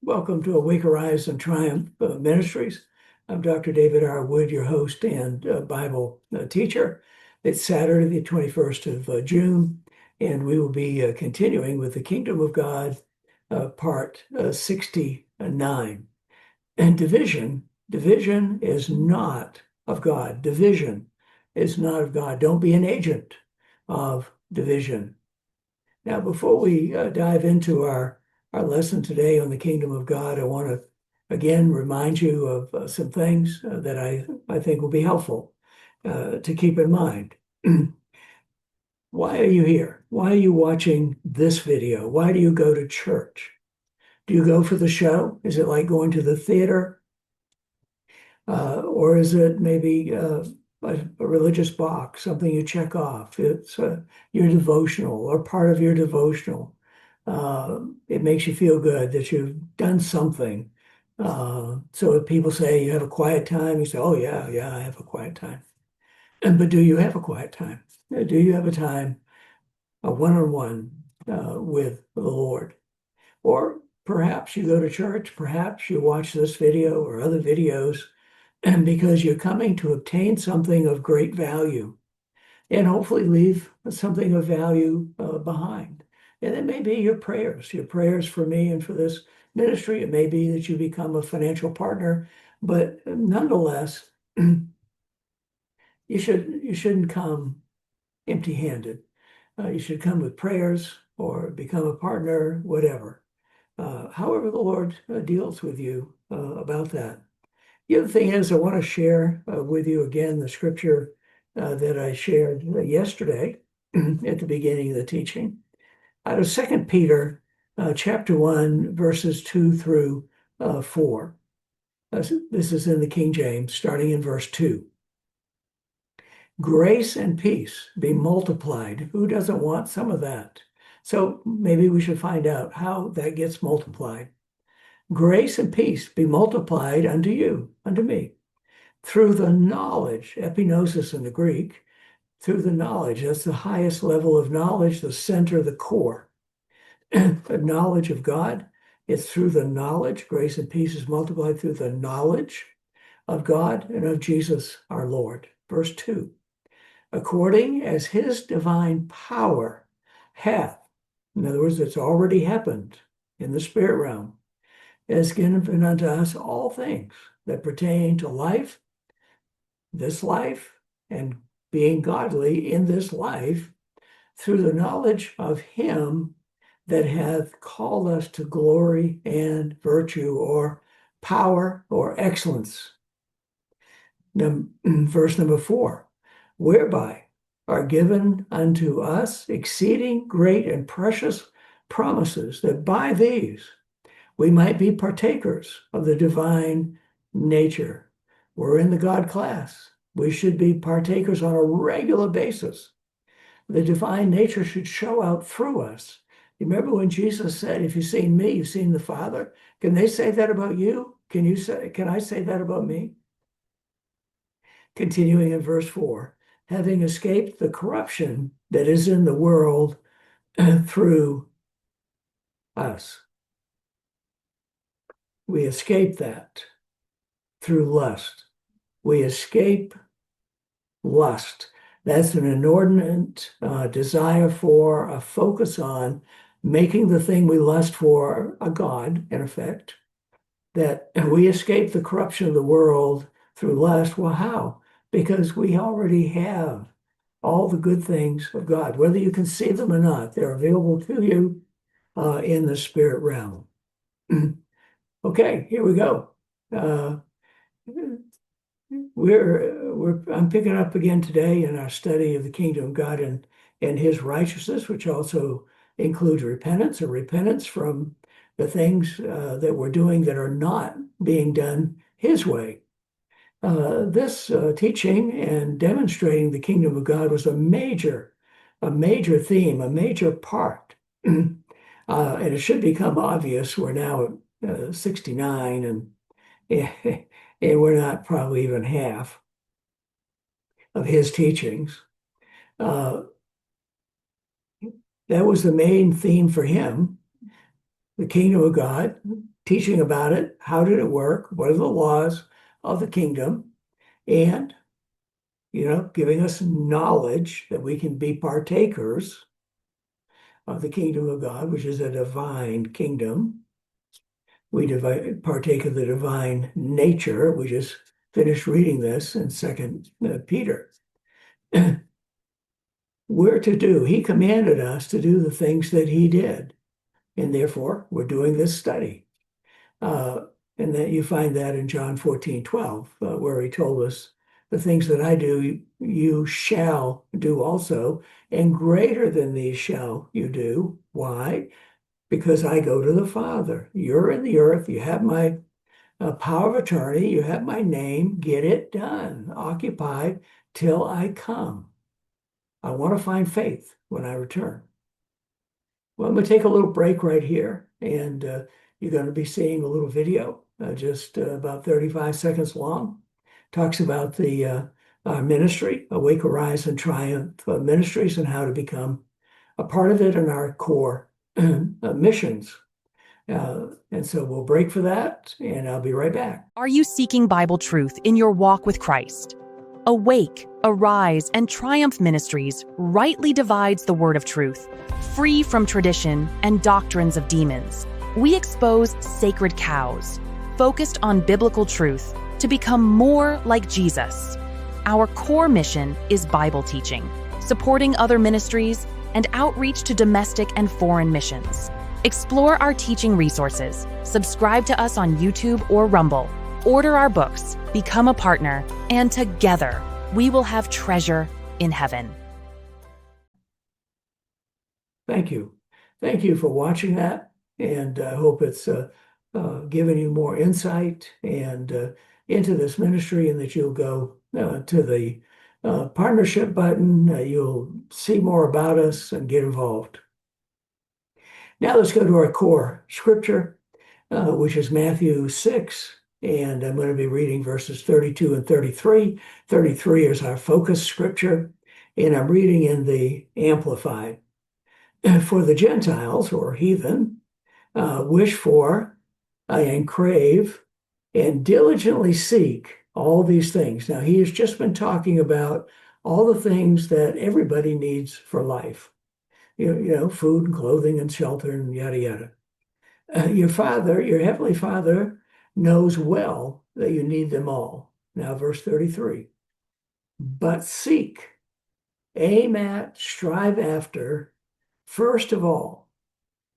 Welcome to A Week Arise and Triumph Ministries. I'm Dr. David R. Wood, your host and Bible teacher. It's Saturday, the 21st of June, and we will be continuing with the Kingdom of God, part 69. And division is not of God. Division is not of God. Don't be an agent of division. Now, before we dive into our lesson today on the kingdom of God, I want to again remind you of some things that I think will be helpful to keep in mind. Why are you here? Why are you watching this video? Why do you go to church? Do you go for the show? Is it like going to the theater? Or is it maybe a religious box, something you check off? It's your devotional or part of your devotional. It makes you feel good that you've done something. So if people say you have a quiet time, you say, oh, yeah, I have a quiet time. But do you have a quiet time? Do you have a time, a one-on-one with the Lord? Or perhaps you go to church, perhaps you watch this video or other videos, and because you're coming to obtain something of great value and hopefully leave something of value behind. And it may be your prayers for me and for this ministry. It may be that you become a financial partner, but nonetheless, you shouldn't come empty-handed. You should come with prayers or become a partner, whatever. However the Lord deals with you about that. The other thing is, I want to share with you again the scripture that I shared yesterday at the beginning of the teaching out of 2 Peter chapter 1, verses 2 through 4. This is in the King James, starting in verse 2. Grace and peace be multiplied. Who doesn't want some of that? So maybe we should find out how that gets multiplied. Grace and peace be multiplied unto you, unto me, through the knowledge, epignosis in the Greek, through the knowledge. That's the highest level of knowledge, the center, the core. The knowledge of God. It's through the knowledge. Grace and peace is multiplied through the knowledge of God and of Jesus our Lord. Verse 2. According as his divine power hath, in other words, it's already happened in the spirit realm, has given unto us all things that pertain to life, this life, and being godly in this life, through the knowledge of him that hath called us to glory and virtue, or power, or excellence. Verse number 4, whereby are given unto us exceeding great and precious promises, that by these we might be partakers of the divine nature. We're in the God class. We should be partakers on a regular basis. The divine nature should show out through us. You remember when Jesus said, if you've seen me, you've seen the Father? Can they say that about you? Can I say that about me? Continuing in verse 4, having escaped the corruption that is in the world through us. We escape that through lust. We escape lust. That's an inordinate desire for a focus on making the thing we lust for a god, in effect. That we escape the corruption of the world through lust. Well, how? Because we already have all the good things of God. Whether you can see them or not, they're available to you in the spirit realm. Okay, here we go. I'm picking up again today in our study of the kingdom of God and his righteousness, which also includes repentance, or repentance from the things that we're doing that are not being done his way. This teaching and demonstrating the kingdom of God was a major theme, a major part. And it should become obvious. We're now at 69 and we're not probably even half of his teachings. That was the main theme for him. the kingdom of God, teaching about it. How did it work? What are the laws of the kingdom? And, giving us knowledge that we can be partakers of the kingdom of God, which is a divine kingdom. We partake of the divine nature. We just finished reading this in Second Peter. We're to do. He commanded us to do the things that he did, and therefore we're doing this study. And that you find that in John 14:12, where he told us, the things that I do, you shall do also, and greater than these shall you do. Why? Because I go to the Father. You're in the earth. You have my power of attorney. You have my name. Get it done. Occupy till I come. I want to find faith when I return. Well, I'm going to take a little break right here, and you're going to be seeing a little video, just about 35 seconds long. Talks about the ministry, Awake, Arise, and Triumph Ministries, and how to become a part of it in our core missions. And so we'll break for that, and I'll be right back. Are you seeking Bible truth in your walk with Christ? Awake, Arise, and Triumph Ministries rightly divides the word of truth, free from tradition and doctrines of demons. We expose sacred cows, focused on biblical truth, to become more like Jesus. Our core mission is Bible teaching, supporting other ministries, and outreach to domestic and foreign missions. Explore our teaching resources, subscribe to us on YouTube or Rumble, order our books, become a partner, and together we will have treasure in heaven. Thank you. Thank you for watching that, and I hope it's given you more insight and into this ministry, and that you'll go to the partnership button. You'll see more about us and get involved. Now let's go to our core scripture, which is Matthew 6, and I'm going to be reading verses 32 and 33. 33 is our focus scripture, and I'm reading in the Amplified. For the Gentiles, or heathen, wish for and crave and diligently seek all these things. Now, he has just been talking about all the things that everybody needs for life. Food and clothing and shelter and yada, yada. Your Father, your Heavenly Father, knows well that you need them all. Now, verse 33. But seek, aim at, strive after, first of all,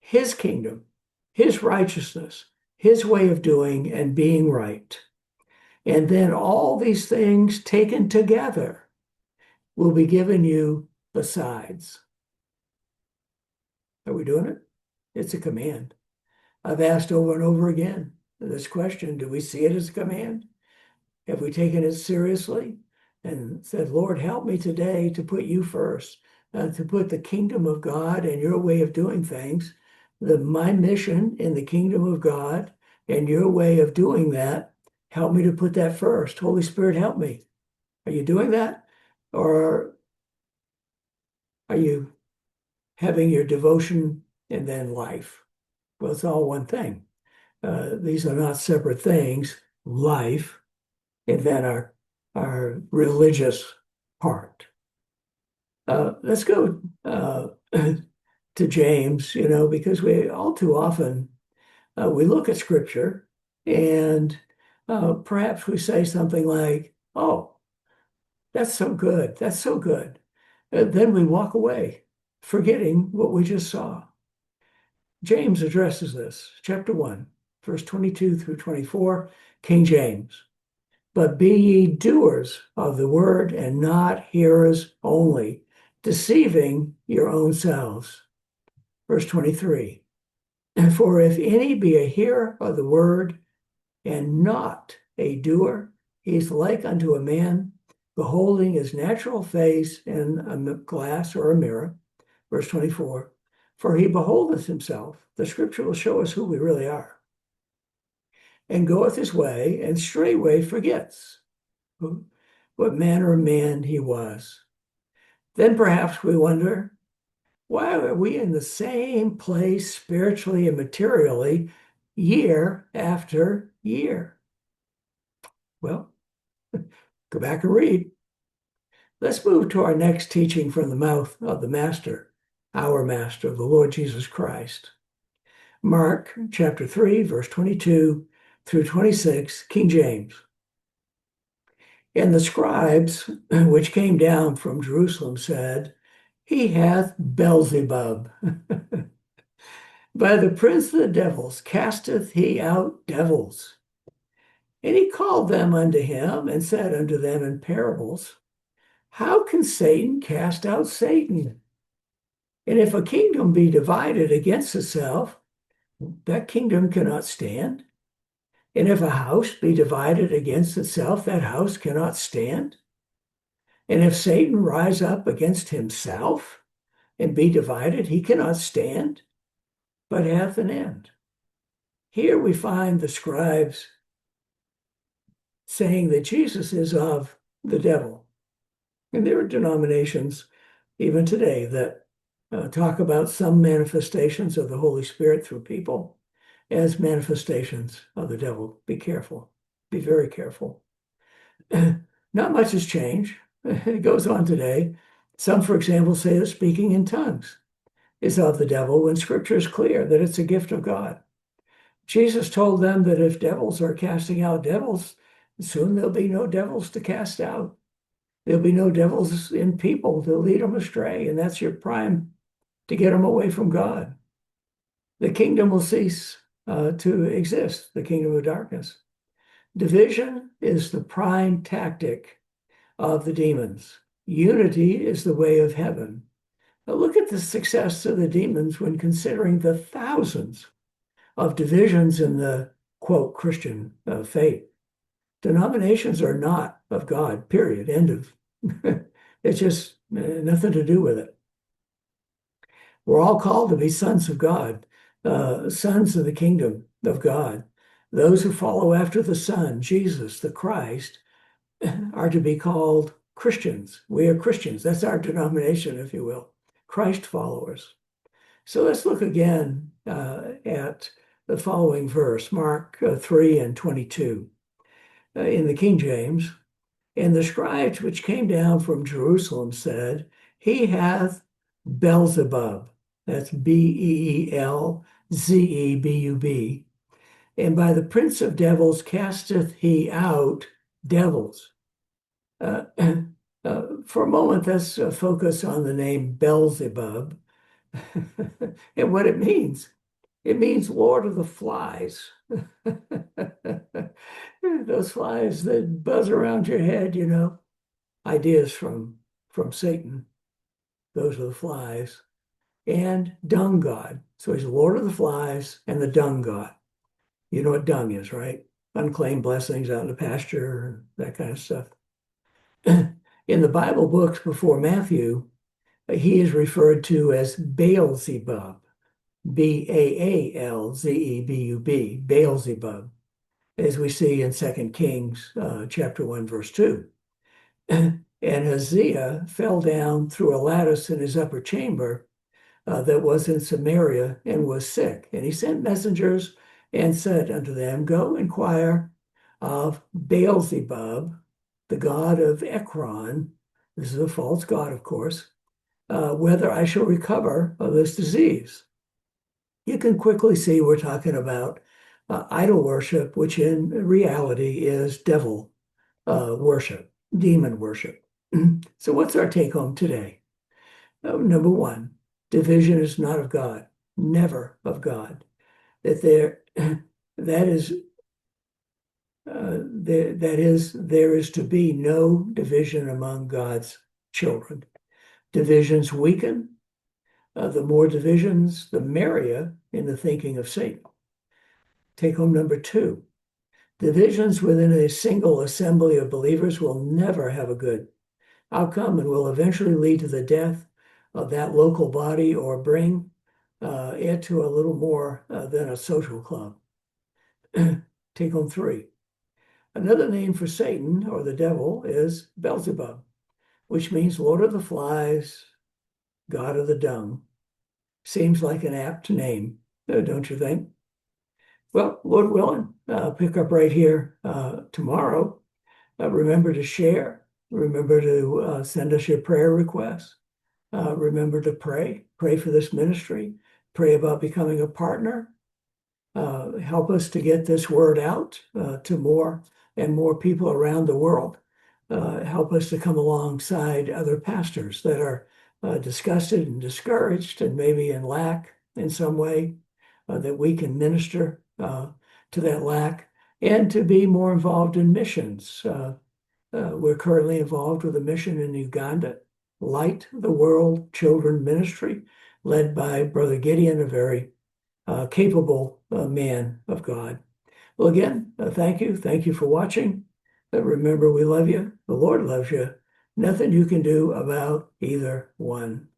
his kingdom, his righteousness, his way of doing and being right. And then all these things taken together will be given you besides. Are we doing it? It's a command. I've asked over and over again this question: do we see it as a command? Have we taken it seriously and said, Lord, help me today to put you first, to put the kingdom of God and your way of doing things, my mission in the kingdom of God and your way of doing that, help me to put that first. Holy Spirit, help me. Are you doing that? Or are you having your devotion and then life? Well, it's all one thing. These are not separate things. Life and then our religious part. Let's go to James, because we all too often we look at scripture and perhaps we say something like, oh, that's so good. That's so good. Then we walk away, forgetting what we just saw. James addresses this, chapter 1, verse 22 through 24, King James. But be ye doers of the word and not hearers only, deceiving your own selves. Verse 23. And for if any be a hearer of the word and not a doer, he is like unto a man beholding his natural face in a glass or a mirror. Verse 24. For he beholdeth himself. The scripture will show us who we really are. And goeth his way, and straightway forgets what manner of man he was. Then perhaps we wonder, Why are we in the same place spiritually and materially year after year? Well, go back and read. Let's move to our next teaching from the mouth of the Master, our Master, the Lord Jesus Christ. Mark chapter 3, verse 22 through 26, King James. And the scribes which came down from Jerusalem said, He hath Beelzebub. By the prince of the devils casteth he out devils. And he called them unto him and said unto them in parables, How can Satan cast out Satan? And if a kingdom be divided against itself, that kingdom cannot stand. And if a house be divided against itself, that house cannot stand. And if Satan rise up against himself and be divided, he cannot stand, but hath an end. Here we find the scribes saying that Jesus is of the devil. And there are denominations even today that talk about some manifestations of the Holy Spirit through people as manifestations of the devil. Be careful. Be very careful. Not much has changed. It goes on today. Some, for example, say that speaking in tongues is of the devil when Scripture is clear that it's a gift of God. Jesus told them that if devils are casting out devils, soon there'll be no devils to cast out. There'll be no devils in people to lead them astray, and that's your prime to get them away from God. The kingdom will cease to exist, the kingdom of darkness. Division is the prime tactic of the demons. Unity is the way of heaven. Now look at the success of the demons when considering the thousands of divisions in the, quote, Christian faith. Denominations are not of God, period, end of. It's just nothing to do with it. We're all called to be sons of God, sons of the kingdom of God. Those who follow after the Son, Jesus, the Christ, are to be called Christians. We are Christians. That's our denomination, if you will, Christ followers. So let's look again at the following verse, Mark 3 and 22. In the King James, and the scribes which came down from Jerusalem said, He hath Beelzebub. That's Beelzebub. And by the prince of devils casteth he out devils. For a moment, let's focus on the name Beelzebub and what it means. It means Lord of the Flies. Those flies that buzz around your head, ideas from Satan. Those are the flies. And dung god. So he's Lord of the Flies and the dung god. You know what dung is, right? Unclaimed blessings out in the pasture, that kind of stuff. In the Bible books before Matthew, he is referred to as Beelzebub, Beelzebub, Beelzebub, as we see in 2 Kings chapter 1, verse 2. And Hosea fell down through a lattice in his upper chamber that was in Samaria and was sick. And he sent messengers and said unto them, Go inquire of Beelzebub, the god of Ekron, this is a false god, of course, whether I shall recover of this disease. You can quickly see we're talking about idol worship, which in reality is devil worship, demon worship. So what's our take home today? Number one, division is not of God, never of God. There is to be no division among God's children. Divisions weaken. The more divisions, the merrier in the thinking of Satan. Take home number two. Divisions within a single assembly of believers will never have a good outcome and will eventually lead to the death of that local body or bring it to a little more than a social club. Take home three. Another name for Satan or the devil is Beelzebub, which means Lord of the Flies, God of the Dung. Seems like an apt name, don't you think? Well, Lord willing, pick up right here tomorrow. Remember to share. Remember to send us your prayer requests. Remember to pray. Pray for this ministry. Pray about becoming a partner. Help us to get this word out to more and more people around the world. Help us to come alongside other pastors that are disgusted and discouraged and maybe in lack in some way, that we can minister to that lack and to be more involved in missions. We're currently involved with a mission in Uganda, Light the World Children Ministry, led by Brother Gideon, a very capable man of God. Well, again, thank you. Thank you for watching. Remember, we love you. The Lord loves you. Nothing you can do about either one.